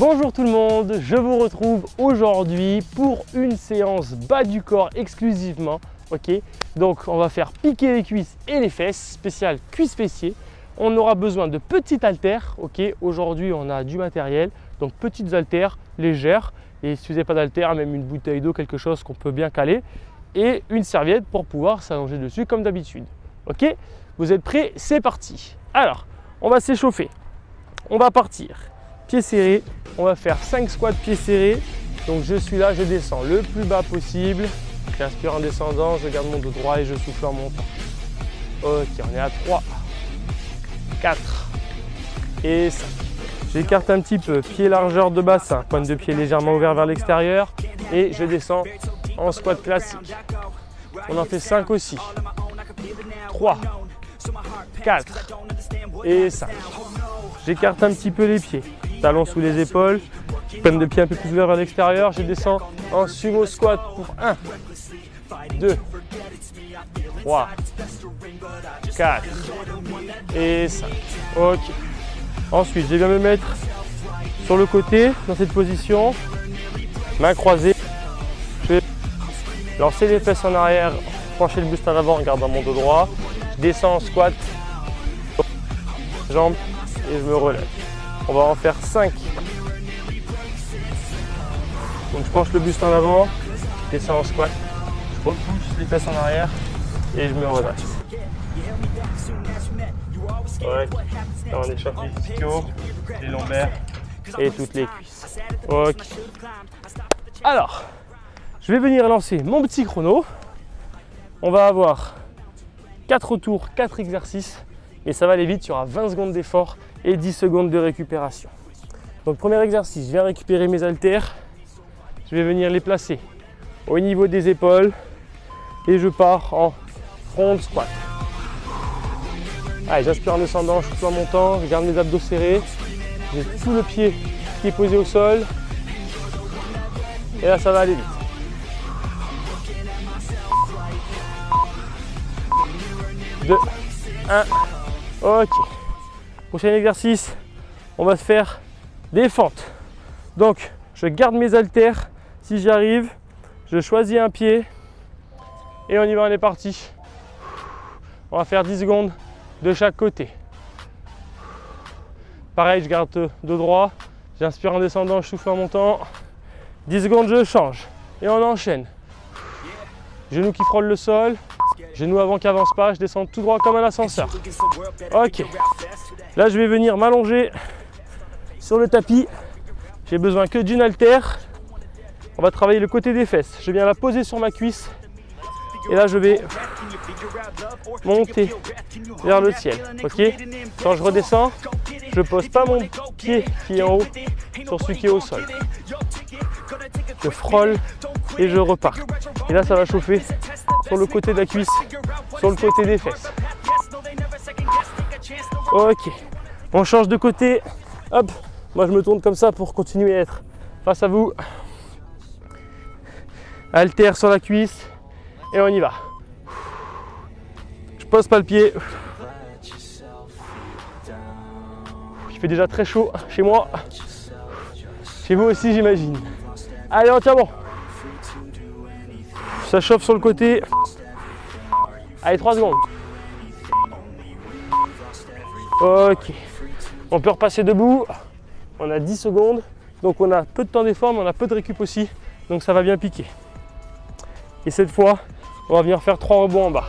Bonjour tout le monde, je vous retrouve aujourd'hui pour une séance bas du corps exclusivement. Ok, donc on va faire piquer les cuisses et les fesses, spécial cuisses fessiers. On aura besoin de petites haltères. Ok, aujourd'hui on a du matériel, donc petites haltères légères. Et si vous n'avez pas d'haltères, même une bouteille d'eau, quelque chose qu'on peut bien caler. Et une serviette pour pouvoir s'allonger dessus comme d'habitude. Ok, vous êtes prêts? C'est parti. Alors, on va s'échauffer. On va partir. Pieds serrés. On va faire 5 squats pieds serrés. Donc je suis là, je descends le plus bas possible. J'inspire en descendant, je garde mon dos droit et je souffle en montant. Ok, on est à 3, 4 et 5. J'écarte un petit peu, pied largeur de bassin, pointe de pied légèrement ouvert vers l'extérieur et je descends en squat classique. On en fait 5 aussi. 3, 4 et 5. J'écarte un petit peu les pieds, talons sous les épaules, pointe de pied un peu plus ouvert vers l'extérieur. Je descends en sumo squat pour 1, 2, 3, 4 et 5. Ok. Ensuite, je vais me mettre sur le côté dans cette position, main croisée. Je vais lancer les fesses en arrière, pencher le buste en avant en gardant mon dos droit. Je descends en squat, jambes et je me relève. On va en faire 5. Donc je penche le buste en avant, je descends en squat, je repousse les fesses en arrière et je me redresse. Ouais. Là, on échauffe les ischios, les lombaires et toutes les cuisses. Ok. Alors, je vais venir lancer mon petit chrono. On va avoir 4 tours, 4 exercices. Et ça va aller vite, il y aura 20 secondes d'effort et 10 secondes de récupération. Donc premier exercice, je viens récupérer mes haltères. Je vais venir les placer au niveau des épaules. Et je pars en front squat. Allez, j'inspire en descendant, je souffle en montant, je garde mes abdos serrés. J'ai tout le pied qui est posé au sol. Et là, ça va aller vite. Deux, 1. Ok. Prochain exercice, on va se faire des fentes. Donc, je garde mes haltères si j'y arrive. Je choisis un pied. Et on y va, on est parti. On va faire 10 secondes de chaque côté. Pareil, je garde dos droit. J'inspire en descendant, je souffle en montant. 10 secondes, je change. Et on enchaîne. Genoux qui frôlent le sol. Genoux avant qui n'avance pas. Je descends tout droit comme un ascenseur. Ok. Là, je vais venir m'allonger sur le tapis. J'ai besoin que d'une haltère. On va travailler le côté des fesses. Je viens la poser sur ma cuisse. Et là, je vais monter vers le ciel. Ok. Quand je redescends, je ne pose pas mon pied qui est en haut sur celui qui est au sol. Je frôle et je repars. Et là, ça va chauffer sur le côté de la cuisse, sur le côté des fesses. Ok. On change de côté. Hop. Moi, je me tourne comme ça pour continuer à être face à vous. Haltère sur la cuisse. Et on y va. Je pose pas le pied. Il fait déjà très chaud chez moi. Chez vous aussi, j'imagine. Allez, on tient bon. Ça chauffe sur le côté. Allez, 3 secondes. Ok. On peut repasser debout. On a 10 secondes. Donc on a peu de temps d'effort, mais on a peu de récup aussi. Donc ça va bien piquer. Et cette fois, on va venir faire 3 rebonds en bas.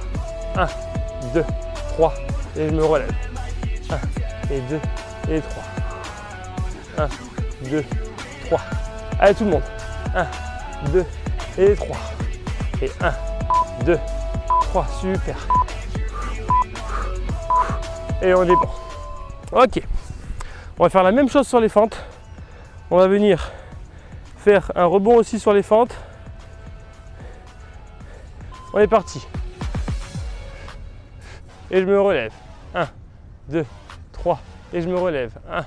1, 2, 3 et je me relève. 1 et 2 et 3. 1, 2, 3. Allez tout le monde. 1, 2 et 3. Et 1, 2, 3. Super. Et on est bon. Ok. On va faire la même chose sur les fentes. On va venir faire un rebond aussi sur les fentes. On est parti. Et je me relève. 1, 2, 3. Et je me relève. 1,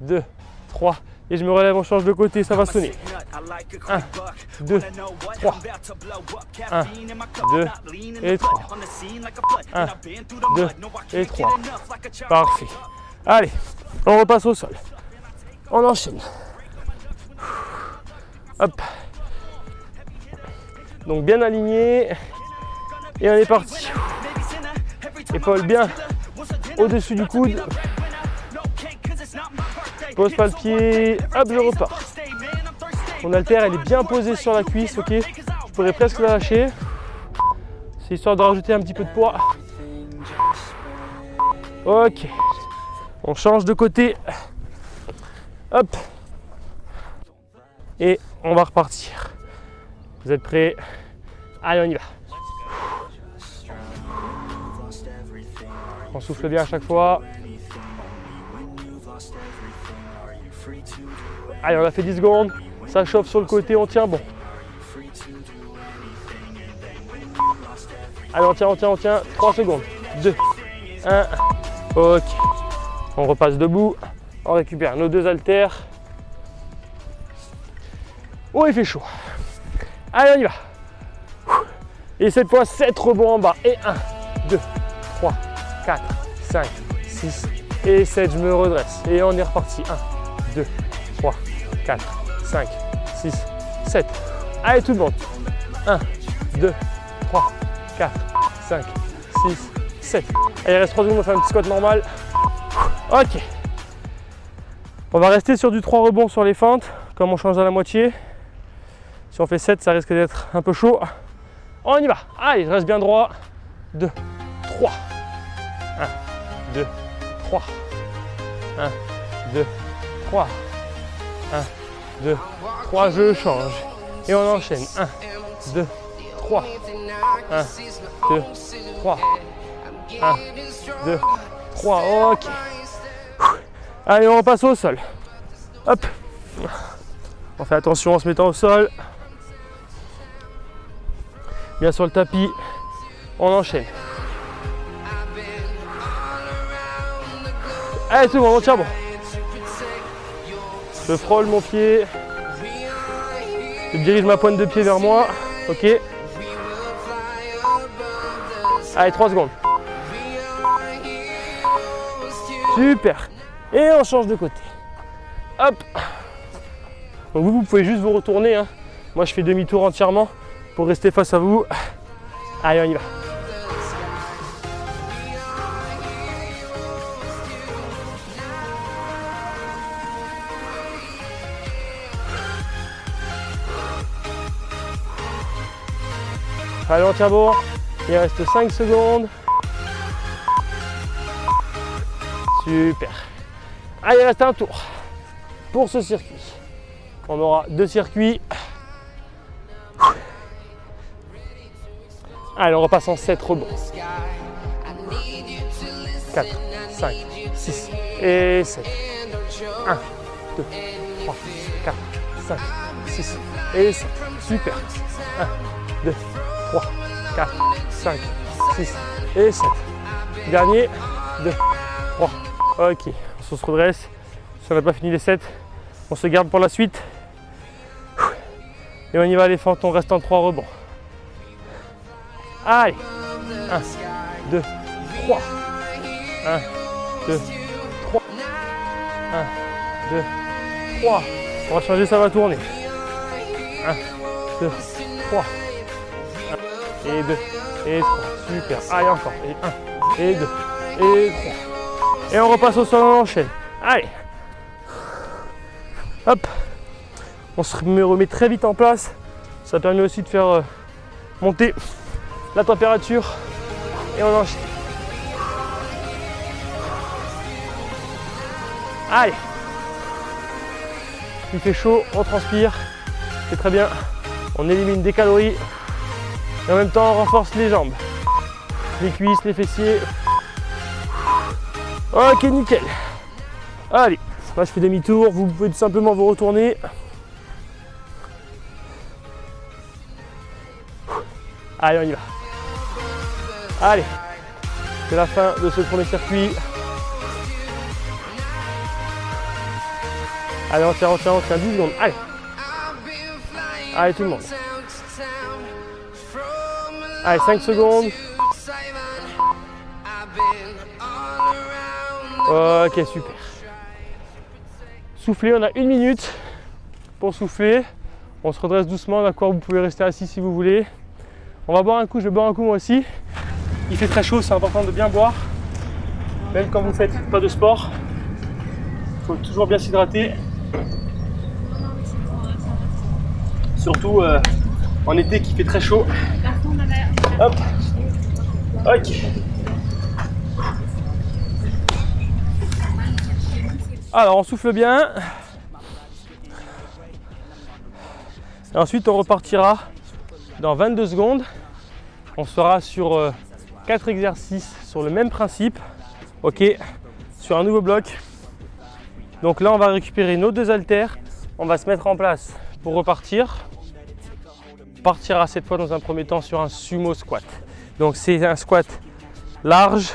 2, 3. Et je me relève, on change de côté, ça va sonner. 1, 2, 3. 1, 2 et 3. 1, 2 et 3. Parfait. Allez, on repasse au sol. On enchaîne. Hop. Donc bien aligné. Et on est parti. Épaule bien au-dessus du coude. Pose pas le pied. Hop, je repars. Mon haltère, elle est bien posée sur la cuisse, ok. Je pourrais presque la lâcher. C'est histoire de rajouter un petit peu de poids. Ok. On change de côté. Hop. Et on va repartir. Vous êtes prêts? Allez, on y va. On souffle bien à chaque fois. Allez, on a fait 10 secondes. Ça chauffe sur le côté, on tient bon. Allez, on tient. 3 secondes. 2, 1. Ok. On repasse debout. On récupère nos 2 haltères. Oh, il fait chaud. Allez, on y va. Et cette fois, 7 rebonds en bas. Et 1, 2, 3, 4, 5, 6 et 7. Je me redresse. Et on est reparti. 1, 2, 3, 4, 5, 6, 7. Allez, tout le monde. 1, 2, 3, 4, 5, 6, 7. Allez, il reste 3 secondes, on va faire un petit squat normal. Ok. On va rester sur du 3 rebonds sur les fentes, comme on change à la moitié. Si on fait 7, ça risque d'être un peu chaud. On y va. Allez, je reste bien droit. 2, 3. 1, 2, 3. 1, 2, 3. 1, 2, 3. Je change. Et on enchaîne. 1, 2, 3. 1, 2, 3. 1, 2, 3. Ok. Allez, on repasse au sol. Hop. On fait attention en se mettant au sol. Bien sur le tapis. On enchaîne. Allez, tout le monde, on tient bon. Je frôle mon pied. Je dirige ma pointe de pied vers moi. Ok. Allez, 3 secondes. Super. Et on change de côté. Hop. Donc vous pouvez juste vous retourner. Hein. Moi, je fais demi-tour entièrement pour rester face à vous. Allez, on y va. Allez, on tient bon. Il reste 5 secondes. Super. Allez, il reste un tour pour ce circuit. On aura 2 circuits. Allez, on repasse en 7 rebonds. 4, 5, 6 et 7. 1, 2, 3, 4, 5, 6 et 7. Super. 1, 2, 3, 4, 5, 6 et 7. Dernier. 2, 3. Ok. On se redresse. Si on n'a pas fini les 7, on se garde pour la suite. Et on y va les fentes, on reste en 3 rebonds. Allez. 1, 2, 3. 1, 2, 3. 1, 2, 3. On va changer, ça va tourner. 1, 2, 3. 1, et 2, et 3. Super. Allez, encore. Et 1, et 2, et 3. Et on repasse au sol, on enchaîne. Allez. Hop. On se remet très vite en place. Ça permet aussi de faire monter la température. Et on enchaîne. Allez. Il fait chaud, on transpire. C'est très bien. On élimine des calories. Et en même temps, on renforce les jambes. Les cuisses, les fessiers. Ok, nickel. Allez. Là, je fais demi-tour. Vous pouvez tout simplement vous retourner. Allez, on y va. Allez. C'est la fin de ce premier circuit. Allez, on tient 10 secondes. Allez. Allez, tout le monde. Allez, 5 secondes. Ok, super. Souffler, on a 1 minute pour souffler. On se redresse doucement, d'accord, vous pouvez rester assis si vous voulez. On va boire un coup, je vais boire un coup moi aussi. Il fait très chaud, c'est important de bien boire. Même quand vous ne faites pas de sport, il faut toujours bien s'hydrater. Surtout en été qui fait très chaud. Hop. Ok. Alors on souffle bien. Et ensuite on repartira dans 22 secondes. On sera sur 4 exercices sur le même principe. Ok. Sur un nouveau bloc. Donc là on va récupérer nos 2 haltères. On va se mettre en place pour repartir. On partira cette fois dans un premier temps sur un sumo squat. Donc c'est un squat large.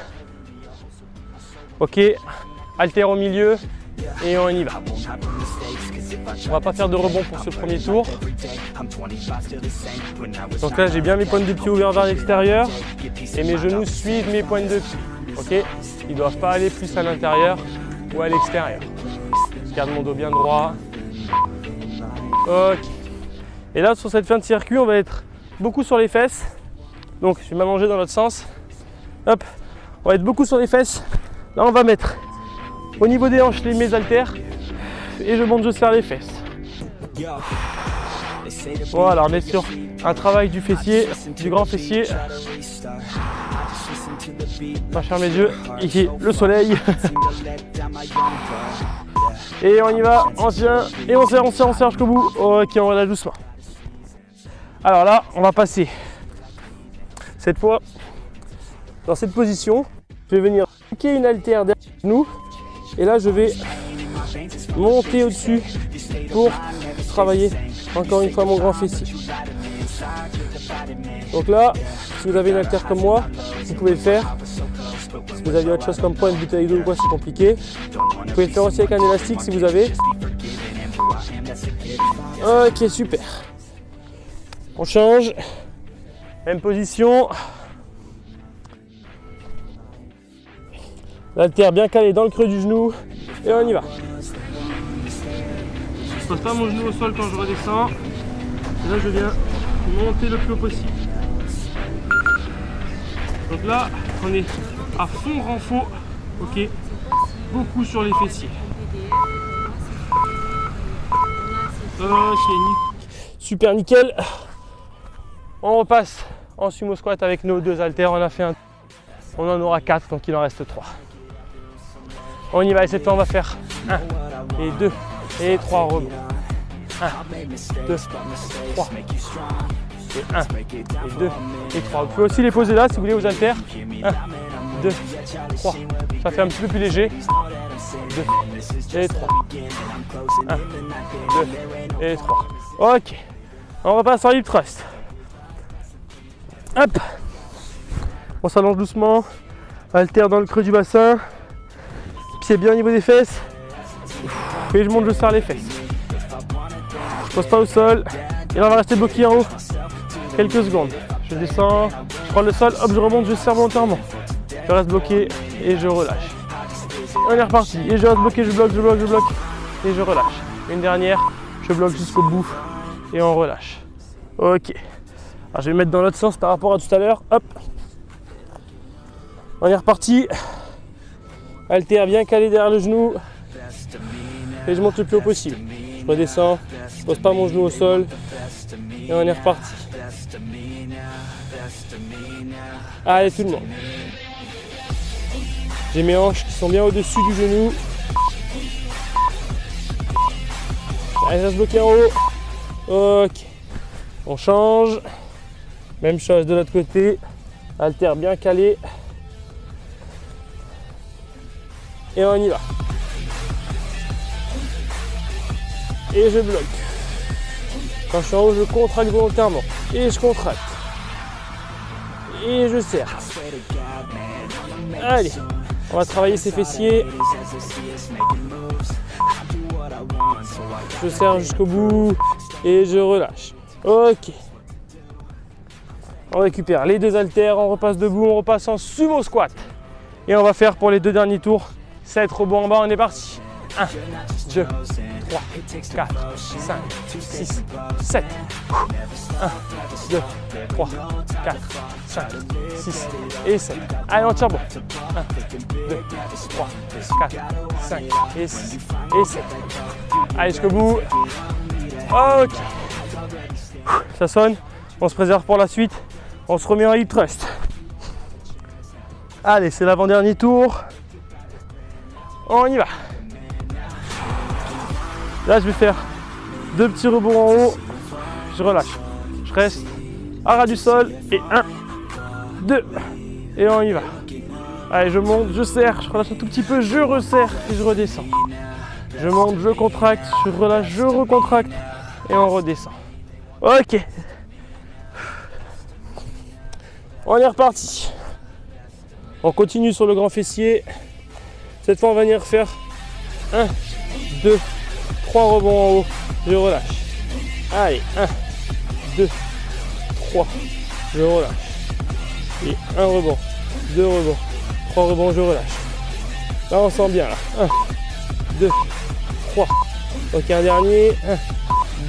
Ok. Haltère au milieu. Et on y va. On va pas faire de rebond pour ce premier tour. Donc là j'ai bien mes pointes de pied ouverts vers l'extérieur et mes genoux suivent mes pointes de pied. Ok, ils ne doivent pas aller plus à l'intérieur ou à l'extérieur. Je garde mon dos bien droit. Ok. Et là sur cette fin de circuit on va être beaucoup sur les fesses. Donc je vais m'allonger dans l'autre sens. Hop, on va être beaucoup sur les fesses. Là on va mettre au niveau des hanches mes haltères et je monte, je serre les fesses. Voilà, on est sur un travail du fessier, du grand fessier. On va fermer les yeux, ici le soleil. Et on y va, on tient et on serre jusqu'au bout. Ok, on relâche doucement. Alors là, on va passer cette fois dans cette position. Je vais venir piquer une haltère derrière nous. Et là, je vais monter au-dessus pour travailler encore une fois mon grand fessier. Donc là, si vous avez une haltère comme moi, vous pouvez le faire. Si vous avez autre chose comme point, une bouteille d'eau ou quoi, c'est compliqué. Vous pouvez le faire aussi avec un élastique si vous avez. Ok, super. On change. Même position. L'haltère bien calée dans le creux du genou et on y va. Je ne pose pas mon genou au sol quand je redescends. Et là je viens monter le plus haut possible. Donc là on est à fond renfort. Ok. Beaucoup sur les fessiers. Ok, super nickel. On repasse en sumo squat avec nos 2 haltères. On a fait un. On en aura 4, donc il en reste 3. On y va et cette fois on va faire 1 et 2 et 3 rebonds. 1, 2, 3 et 1 et 2 et 3. Vous pouvez aussi les poser là si vous voulez aux haltères. 1, 2, 3. Ça fait un petit peu plus léger. 2 et 3. 1, 2 et 3. Ok. On repasse en hip thrust. Hop. On s'allonge doucement. Haltère dans le creux du bassin. Pied bien au niveau des fesses. Et je monte, je serre les fesses. Je pose pas au sol. Et là on va rester bloqué en haut quelques secondes. Je descends, je prends le sol, hop, je remonte, je serre volontairement. Je reste bloqué et je relâche. On est reparti. Et je reste bloqué, je bloque, je bloque, je bloque. Et je relâche. Une dernière, je bloque jusqu'au bout et on relâche. Ok. Alors je vais me mettre dans l'autre sens par rapport à tout à l'heure. Hop. On est reparti. Haltère bien calé derrière le genou. Et je monte le plus haut possible. Je redescends, je pose pas mon genou au sol. Et on est reparti. Allez tout le monde. J'ai mes hanches qui sont bien au-dessus du genou. Allez, reste bloqué en haut. Ok. On change. Même chose de l'autre côté. Haltère bien calé. Et on y va. Et je bloque. Quand je suis en haut, je contracte volontairement. Et je contracte. Et je serre. Allez, on va travailler ses fessiers. Je serre jusqu'au bout. Et je relâche. Ok. On récupère les 2 haltères, on repasse debout, on repasse en sumo squat. Et on va faire pour les 2 derniers tours 7 rebonds en bas, on est parti. 1, 2, 3, 4, 5, 6, 7. 1, 2, 3, 4, 5, 6 et 7. Allez, on tire bon. 1, 2, 3, 4, 5 et 6 et 7. Allez, jusqu'au bout. Ok. Ça sonne. On se préserve pour la suite. On se remet en hip thrust. Allez, c'est l'avant-dernier tour. On y va. Là, je vais faire 2 petits rebonds en haut. Je relâche. Je reste à ras du sol. Et 1, 2. Et on y va. Allez, je monte, je serre. Je relâche un tout petit peu. Je resserre et je redescends. Je monte, je contracte. Je relâche, je recontracte. Et on redescend. Ok. On est reparti. On continue sur le grand fessier. Cette fois, on va venir faire 1, 2, 3 rebonds en haut. Je relâche. Allez, 1, 2, 3. Je relâche. Et 1 rebond, 2 rebonds, 3 rebonds, je relâche. Là, on sent bien. Là. 1, 2, 3. Ok, un dernier. 1,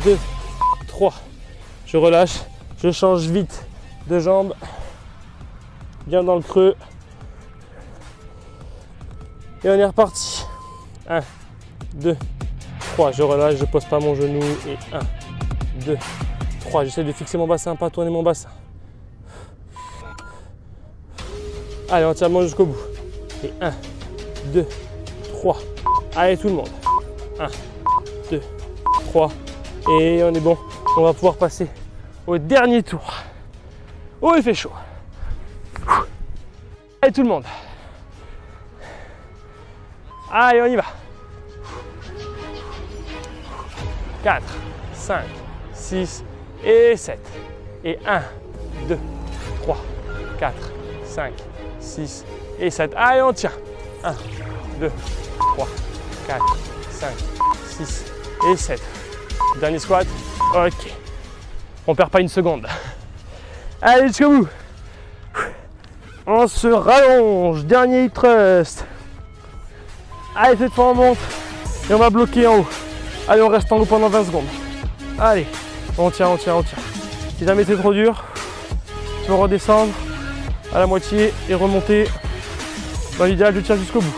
2, 3. Je relâche. Je change vite de jambe. Bien dans le creux. Et on est reparti. 1, 2, 3. Je relâche, je pose pas mon genou. Et 1, 2, 3. J'essaie de fixer mon bassin, pas tourner mon bassin. Allez, entièrement jusqu'au bout. Et 1, 2, 3. Allez, tout le monde. 1, 2, 3. Et on est bon. On va pouvoir passer au dernier tour. Oh, il fait chaud. Allez, tout le monde. Allez, on y va. 4, 5, 6 et 7. Et 1, 2, 3, 4, 5, 6 et 7. Allez, on tient. 1, 2, 3, 4, 5, 6 et 7. Dernier squat. Ok. On perd pas une seconde. Allez, jusqu'au bout. On se rallonge. Dernier hip thrust. Allez, cette fois on monte et on va bloquer en haut. Allez, on reste en haut pendant 20 secondes. Allez, on tient, on tient, on tient. Si jamais c'est trop dur, tu peux redescendre à la moitié et remonter. Dans l'idéal, je tire jusqu'au bout.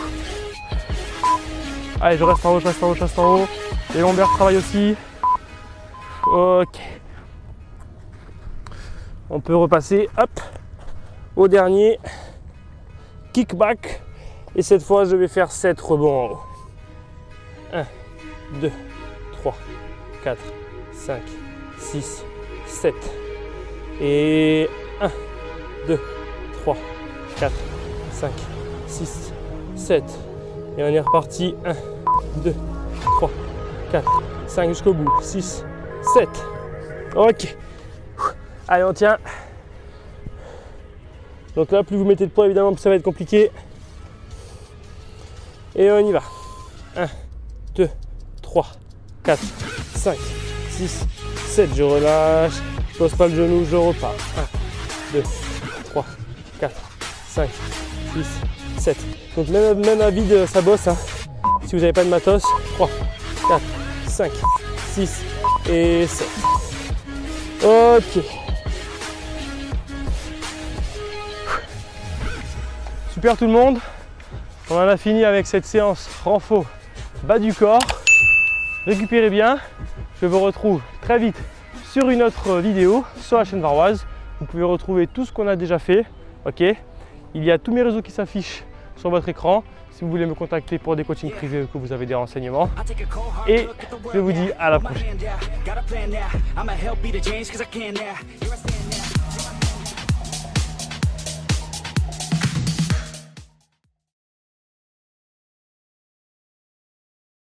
Allez, je reste en haut, je reste en haut, je reste en haut. Les lombaires travaillent aussi. Ok. On peut repasser, hop, au dernier kickback. Et cette fois, je vais faire 7 rebonds en haut. 1, 2, 3, 4, 5, 6, 7. Et 1, 2, 3, 4, 5, 6, 7. Et on est reparti. 1, 2, 3, 4, 5 jusqu'au bout. 6, 7. Ok. Allez, on tient. Donc là, plus vous mettez de poids, évidemment, plus ça va être compliqué. Et on y va. 1, 2, 3, 4, 5, 6, 7. Je relâche. Je pose pas le genou, je repars. 1, 2, 3, 4, 5, 6, 7. Donc même à vide, ça bosse. Hein. Si vous n'avez pas de matos. 3, 4, 5, 6 et 7. Ok. Super tout le monde. On en a fini avec cette séance renfo bas du corps. Récupérez bien. Je vous retrouve très vite sur une autre vidéo sur la chaîne Varoise. Vous pouvez retrouver tout ce qu'on a déjà fait. Ok. Il y a tous mes réseaux qui s'affichent sur votre écran. Si vous voulez me contacter pour des coachings privés ou que vous avez des renseignements. Et je vous dis à la prochaine.